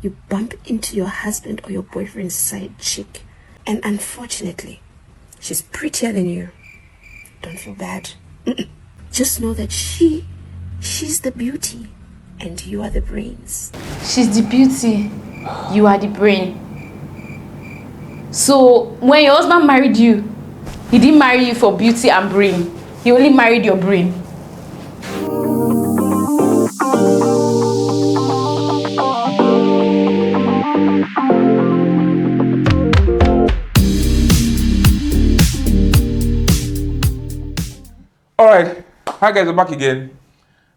you bump into your husband or your boyfriend's side chick, and unfortunately, she's prettier than you. Don't feel bad. Just know that she's the beauty, and you are the brains. She's the beauty, you are the brain. So when your husband married you, he didn't marry you for beauty and brain. He only married your brain. Alright, hi guys, we're back again.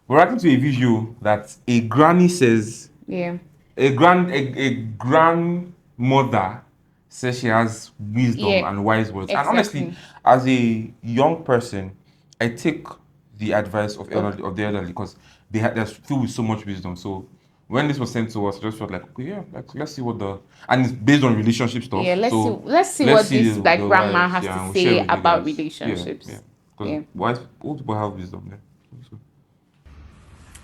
We're reacting to a video that a granny says, a grandmother says she has wisdom and wise words. Exactly. And honestly, as a young person, I take the advice of the elderly because they're filled with so much wisdom. So when this was sent to us, I just felt like, okay, yeah, like let's see what and it's based on relationship stuff. Yeah, let's see what this like grandma has to say about relationships. Because old people have wisdom. Yeah.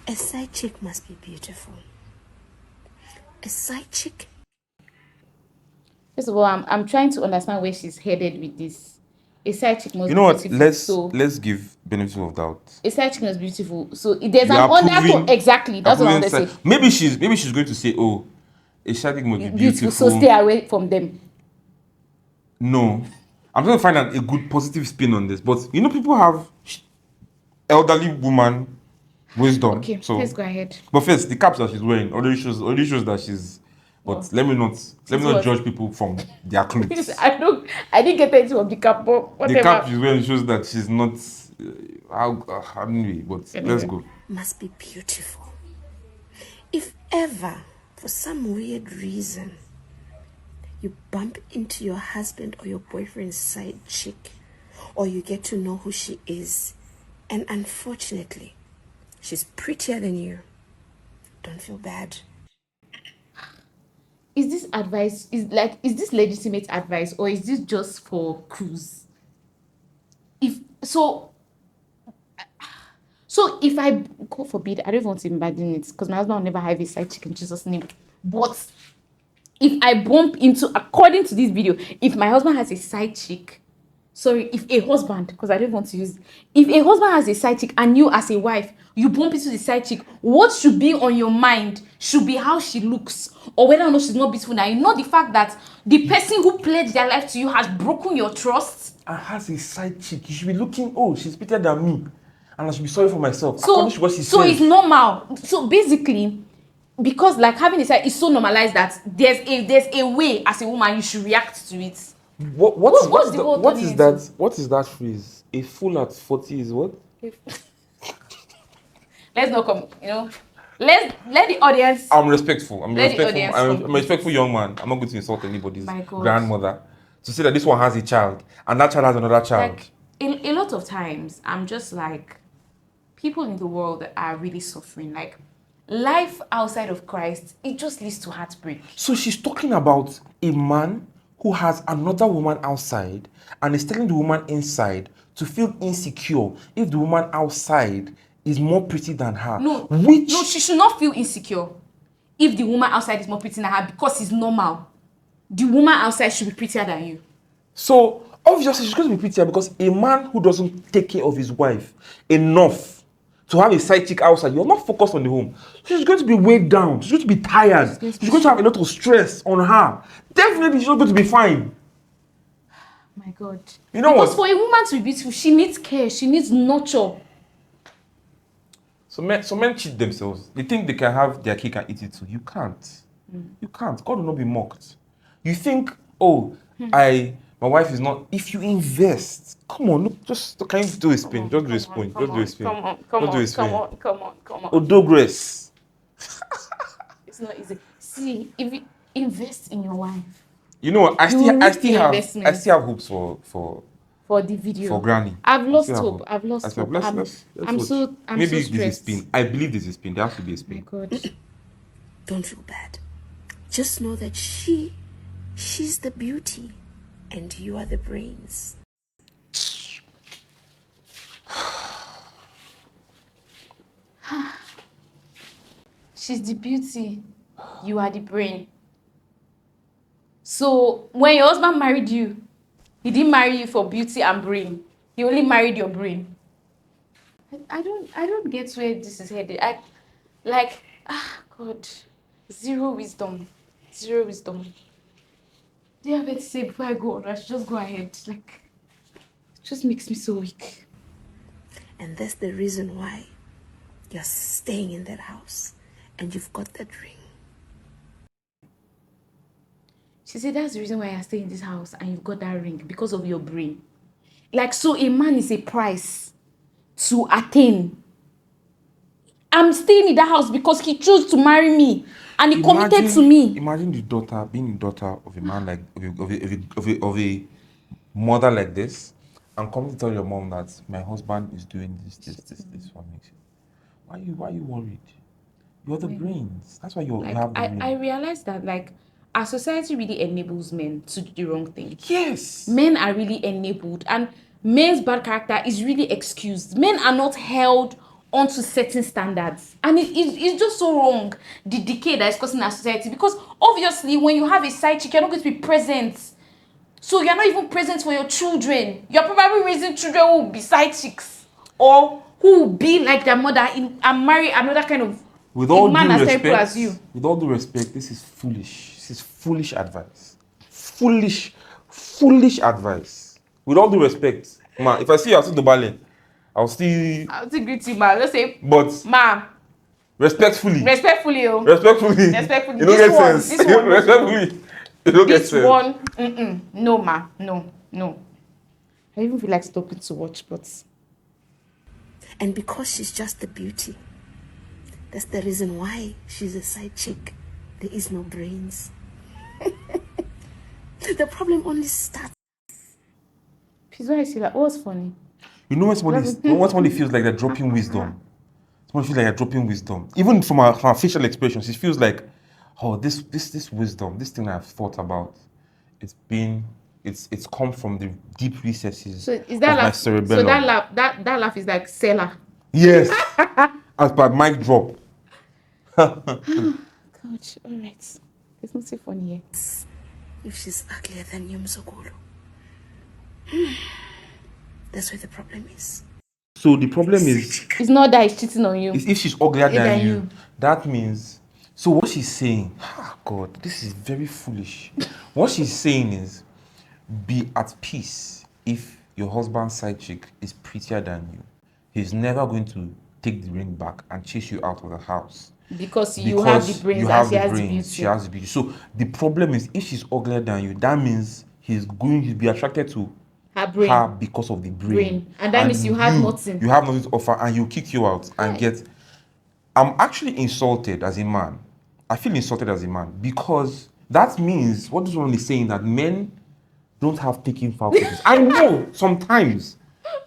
A side chick must be beautiful. A side chick. First of all, I'm trying to understand where she's headed with this. A side chick must be beautiful. You know what? Let's give benefit of doubt. A side chick must be beautiful. So there's an undertone. Exactly. That's what I'm going to say. Maybe she's going to say, oh, a side chick must be beautiful. So stay away from them. No. I'm trying to find out a good positive spin on this. But you know, people have elderly woman wisdom. Okay, so let's go ahead. But first, the caps that she's wearing already shows that she's. But let me not judge people from their clothes. I didn't get into of the cap, but whatever. The cap she's wearing shows that she's not. Anyway, but let's go. Must be beautiful. If ever, for some weird reason, you bump into your husband or your boyfriend's side chick, or you get to know who she is, and unfortunately, she's prettier than you, don't feel bad. Is this advice, is this legitimate advice, or is this just for cruise? If I, God forbid, I don't want to imagine it because my husband will never have a side chick in Jesus' name. But if I bump into, according to this video, if my husband has a side chick, if a husband, because I don't want to use, if a husband has a side chick and you as a wife, you bump into the side chick, what should be on your mind should be how she looks or whether or not she's not beautiful. Now, not the fact that the person who pledged their life to you has broken your trust. And has a side chick. You should be looking, oh, she's prettier than me. And I should be sorry for myself. So it's normal. So basically, because like having a side is so normalized that there's a way as a woman you should react to it. What is that phrase? A fool at 40 is what? Let's not come, let the audience. I'm respectful. I'm a respectful young man. I'm not going to insult anybody's grandmother. To say that this one has a child and that child has another child. Like, a lot of times, I'm just like, people in the world are really suffering. Like, life outside of Christ, it just leads to heartbreak. So she's talking about a man who has another woman outside and is telling the woman inside to feel insecure if the woman outside is more pretty than her. No, she should not feel insecure if the woman outside is more pretty than her because it's normal. The woman outside should be prettier than you. So obviously she's going to be prettier because a man who doesn't take care of his wife enough to have a side chick outside, you're not focused on the home. She's going to be weighed down. She's going to be tired. She's going to have a lot of stress on her. Definitely she's not going to be fine. My God. You know because for a woman to be beautiful, she needs care. She needs nurture. So men cheat themselves. They think they can have their cake and eat it too. You can't. You can't. God will not be mocked. You think, oh, my wife is not. If you invest, come on, look, can you do a spin? Just do a spin. Just do a spin. Come on. Odogress. It's not easy. See, if you invest in your wife. You know what? I still have hopes for the video. For Granny. I've lost hope. Let's maybe there's a spin. I believe there's a spin. There has to be a spin. My God. Don't feel bad. Just know that she's the beauty and you are the brains. She's the beauty. You are the brain. So when your husband married you, he didn't marry you for beauty and brain. He only married your brain. I don't get where this is headed. God, zero wisdom. Zero wisdom. Do you have anything to say before I go on? I should just go ahead. Like, it just makes me so weak. And that's the reason why you're staying in that house and you've got that ring. She said that's the reason why you're staying in this house and you've got that ring, because of your brain. Like, so a man is a price to attain. I'm staying in that house because he chose to marry me and he committed to me. Imagine the daughter being the daughter of a man like of a mother like this, and come to tell your mom that my husband is doing this for me. Why are you worried? You're the brains. That's why you have the ring. I realized that, like, our society really enables men to do the wrong thing. Yes. Men are really enabled, and men's bad character is really excused. Men are not held onto certain standards, and it's just so wrong, the decay that is causing our society. Because obviously when you have a side chick, you're not going to be present. So you're not even present for your children. You're probably raising children who will be side chicks, or who will be like their mother and marry another kind of with all man due as respect, terrible as you. With all due respect, this is foolish. This is foolish advice. Foolish advice. With all due respect, ma, if I see you outside the ballet, I'll still greet you, ma. Let's say, but ma. Respectfully. Oh. Respectfully. Respectfully. You don't get sense. This one. Respectfully. You don't get sense. This one. No, ma. No. I even feel like stopping to watch, but. And because she's just the beauty, that's the reason why she's a side chick. There is no brains. The problem only starts. She's why I say that. What's funny? You know when somebody feels like they're dropping wisdom. Someone feels like they're dropping wisdom. Even from her facial expressions, it feels like, oh, this wisdom, this thing I've thought about, it's come from the deep recesses of my cerebellum. So that laugh is like Selah. Yes. As per mic drop. Coach, all right. There's nothing funny here. If she's uglier than Yumzogolo. That's where the problem is. So the problem is, it's not that he's cheating on you. It's if she's uglier than you. That means, so what she's saying, God, this is very foolish. What she's saying is, be at peace if your husband's side chick is prettier than you. He's never going to take the ring back and chase you out of the house. Because you have the brains and she has the beauty. She has the beauty. So the problem is, if she's uglier than you, that means he'll be attracted to her because of the brain. And that means you have nothing. You have nothing to offer, and he'll kick you out and get. I'm actually insulted as a man. I feel insulted as a man because that means what this one is saying, that men don't have taking faculties. I know sometimes.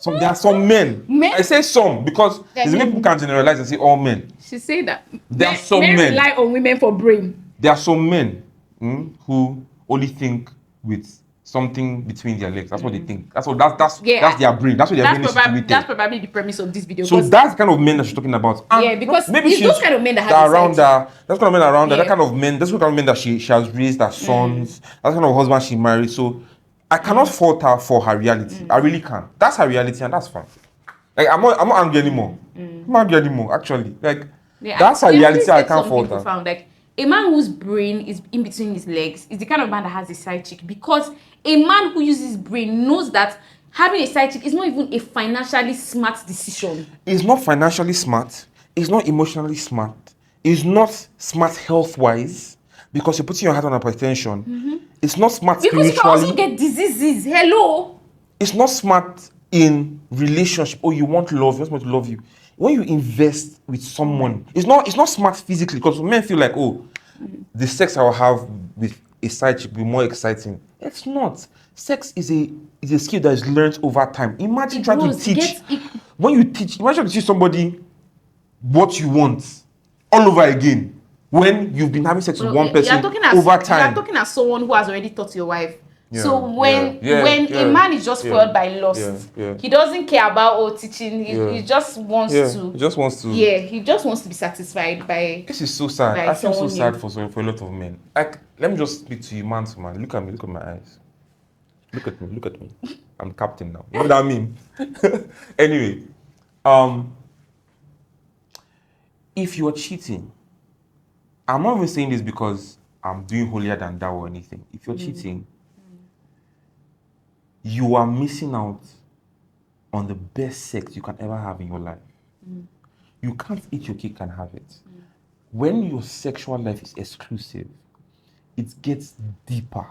There are some men. I say some because there's many people can generalize and say all men. She say that there are some men rely on women for brain. There are some men who only think with something between their legs. That's what they think. That's their brain. That's what their brain is situated. That's probably the premise of this video. So that's the kind of men that she's talking about. And because maybe it's those kind of men that have around her. That's kind of men around her. That kind of men. That's the kind of men that she has raised her sons. That's the kind of husband she married. So I cannot fault her for her reality. I really can't. That's her reality, and that's fine. Like I'm not angry anymore. I'm not angry anymore. Actually, like that's her reality. I can't fault her. Like a man whose brain is in between his legs is the kind of man that has a side chick, because a man who uses his brain knows that having a side chick is not even a financially smart decision. It's not financially smart. It's not emotionally smart. It's not smart health-wise, because you're putting your heart on hypertension. It's not smart spiritually. Because you can also get diseases. Hello. It's not smart in relationship. Oh, you want love. You want someone to love you. When you invest with someone, it's not smart physically, because men feel like, oh, the sex I will have with a side chick will be more exciting. It's not. Sex is a skill that is learned over time. Imagine trying to teach. When you teach, imagine trying to teach somebody what you want all over again when you've been having sex with one person over time. You're talking as someone who has already taught your wife So when a man is just fueled by lust, he doesn't care about teaching. He just wants to. He just wants to. Yeah, he just wants to be satisfied by. This is so sad. I feel so sad for a lot of men. Like, let me just speak to you, man to man. Look at me. Look at my eyes. Look at me. Look at me. I'm the captain now. You know what I mean? Anyway, if you're cheating, I'm not even saying this because I'm doing holier than thou or anything. If you're cheating, you are missing out on the best sex you can ever have in your life. You can't eat your cake and have it. When your sexual life is exclusive, it gets deeper.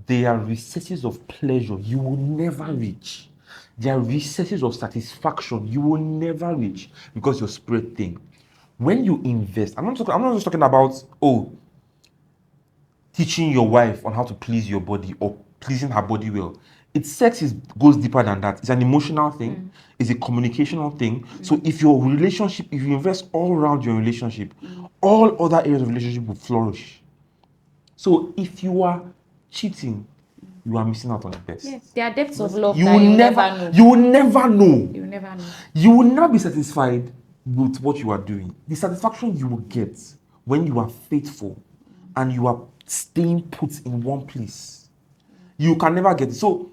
There are recesses of pleasure you will never reach. There are recesses of satisfaction you will never reach because you're spread thin. When you invest, I'm not just talking about teaching your wife on how to please your body or pleasing her body well. Sex goes deeper than that. It's an emotional thing. It's a communicational thing. So if you invest all around your relationship, all other areas of relationship will flourish. So if you are cheating, you are missing out on the best. Yes, there are depths of love you will never know. You will never know. You will never know. You will never be satisfied with what you are doing. The satisfaction you will get when you are faithful and you are staying put in one place, you can never get it. So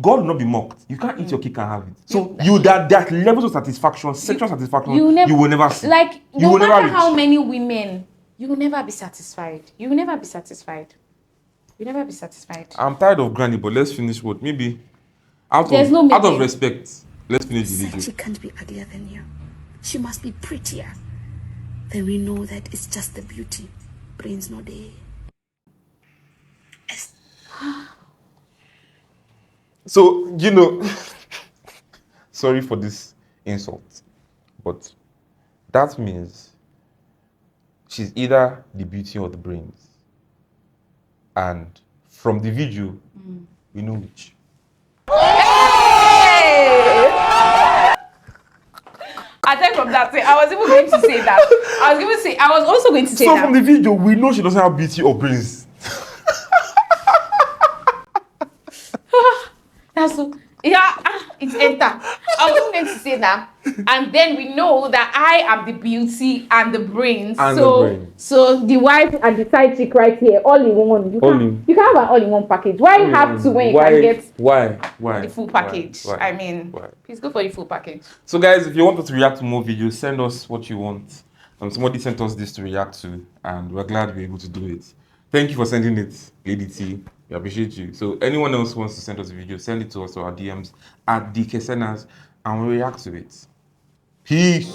God will not be mocked. You can't eat your cake and have it. So that levels of satisfaction, sexual satisfaction, you will never see. Like, no matter how many women, you will never be satisfied. You will never be satisfied. You'll never be satisfied. I'm tired of Granny, but let's finish what? Maybe out of respect, let's finish the video. She can't be uglier than you. She must be prettier. Then we know that it's just the beauty. Brains no day. So, sorry for this insult, but that means she's either the beauty or the brains. And from the video, we know which. Aside from that, I was even going to say that. I was also going to say that. So from the video, we know she doesn't have beauty or brains. That's so. Yeah, it's enter. I was going to say that, and then we know that I am the beauty and the brains. So the wife and the side chick right here, all in one. You can have an all-in-one package. Why have to when you can get the full package? I mean, please go for the full package. So guys, if you want us to react to more videos, send us what you want. Somebody sent us this to react to, and we're glad we're able to do it. Thank you for sending it, Lady T. We appreciate you. So anyone else wants to send us a video, send it to us or our DMs at DKSenas and we'll react to it. Peace.